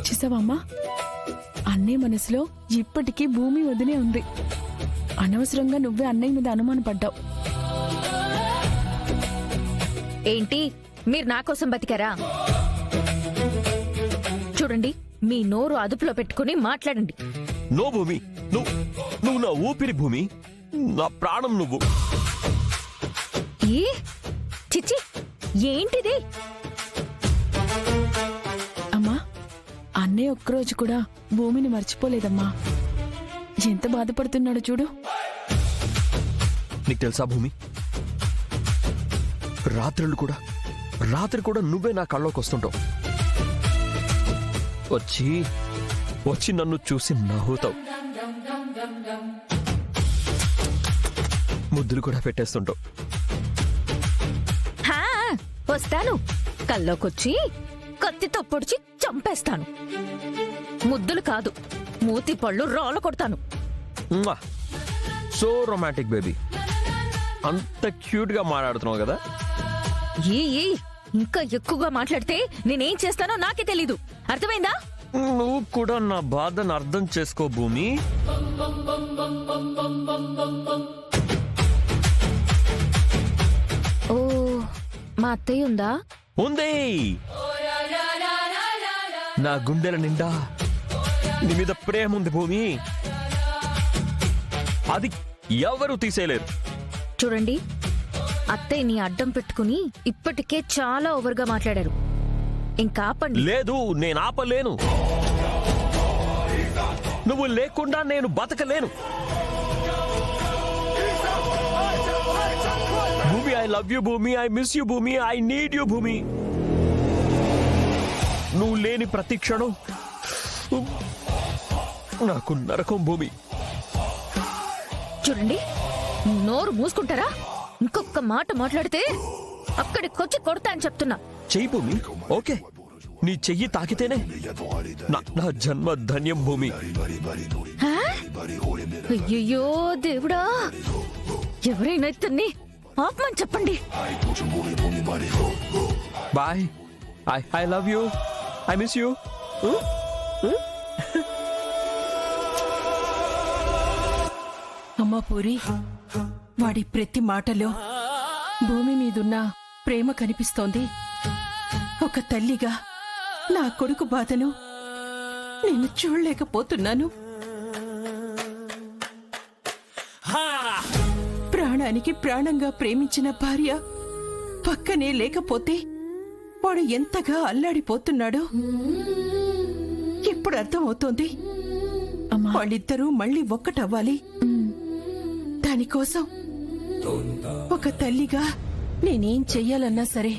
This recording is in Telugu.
చూసావమ్మా, అన్నయ్య మనసులో ఇప్పటికీ భూమి వదిలే ఉంది. అనవసరంగా నువ్వే అన్నయ్య మీద అనుమానపడ్డావు. ఏంటి మీరు నా కోసం బతికారా? చూడండి, మీ నోరు అదుపులో పెట్టుకుని మాట్లాడండి. నో భూమి, నువ్వు నా ఊపిరి భూమి, నా ప్రాణం నువ్వు. ఏ చిచ్చి, ఏంటిది? అమ్మా, అన్నయ్య ఒక్కరోజు కూడా భూమిని మర్చిపోలేదమ్మా. ఎంత బాధపడుతున్నాడో చూడు. నీకు తెలుసా భూమి, రాత్రి కూడా నువ్వే నా కళ్ళలోకి వస్తుంటావు. వచ్చి నన్ను చూసి నవ్వుతావు. ముద్దులు కూడా పెట్టేస్తుంటావు. హా, వస్తాను. కల్లోకొచ్చి కత్తితో పొడిచి చంపేస్తాను. ముద్దులు కాదు, మూతి పళ్ళు రాళ్ళు కొడతాను. సో రొమాంటిక్ బేబీ, అంత క్యూట్ గా మాట్లాడుతున్నావు కదా. ఇంకా ఎక్కువగా మాట్లాడితే నేనేం చేస్తానో నాకే తెలీదు. అర్థమైందా? నువ్వు కూడా నా బాధను అర్థం చేసుకో భూమి. ఓ, మా అత్తయ్య ఉందా? ఉంది. నా గుండెల నిండా నీ మీద ప్రేమ ఉంది భూమి. అది ఎవరు తీసేయలేరు. చూడండి, అత్తయ్యని అడ్డం పెట్టుకుని ఇప్పటికే చాలా ఓవర్గా మాట్లాడారు. ఇంకా ఆపండి. లేదు, నేను ఆపలేను. నువ్వు లేకుండా నేను బతకలేను. భూమి, ఐ లవ్ యూ భూమి, ఐ మిస్ యూ భూమి, ఐ నీడ్ యూ భూమి. నువ్వు లేని ప్రతి క్షణం నాకు నరకం భూమి. చూడండి, నోరు మూసుకుంటారా? ఇంకొక మాట మాట్లాడితే అక్కడికొచ్చి కొడతా అని చెప్తున్నా. చెయ్యి భూమి, ఓకే. నీ చెయ్యి తాకితేనే నా జన్మ ధన్యం భూమి. అయ్యయ్యో దేవుడా, ఎవరైనా ఇతన్ని ఆపమని చెప్పండి. Bye. I love you, I miss you. అమ్మా పూరి, వాడి ప్రతి మాటలో భూమి మీదున్న ప్రేమ కనిపిస్తోంది. ఒక తల్లిగా నా కొడుకు బాధను నేను చూడలేకపోతున్నాను. ప్రాణానికి ప్రాణంగా ప్రేమించిన భార్య పక్కనే లేకపోతే వాడు ఎంతగా అల్లాడిపోతున్నాడో ఇప్పుడు అర్థమవుతోంది. వాళ్ళిద్దరూ మళ్ళీ ఒక్కటవ్వాలి. దానికోసం ఒక తల్లిగా నేనేం చెయ్యాలన్నా సరే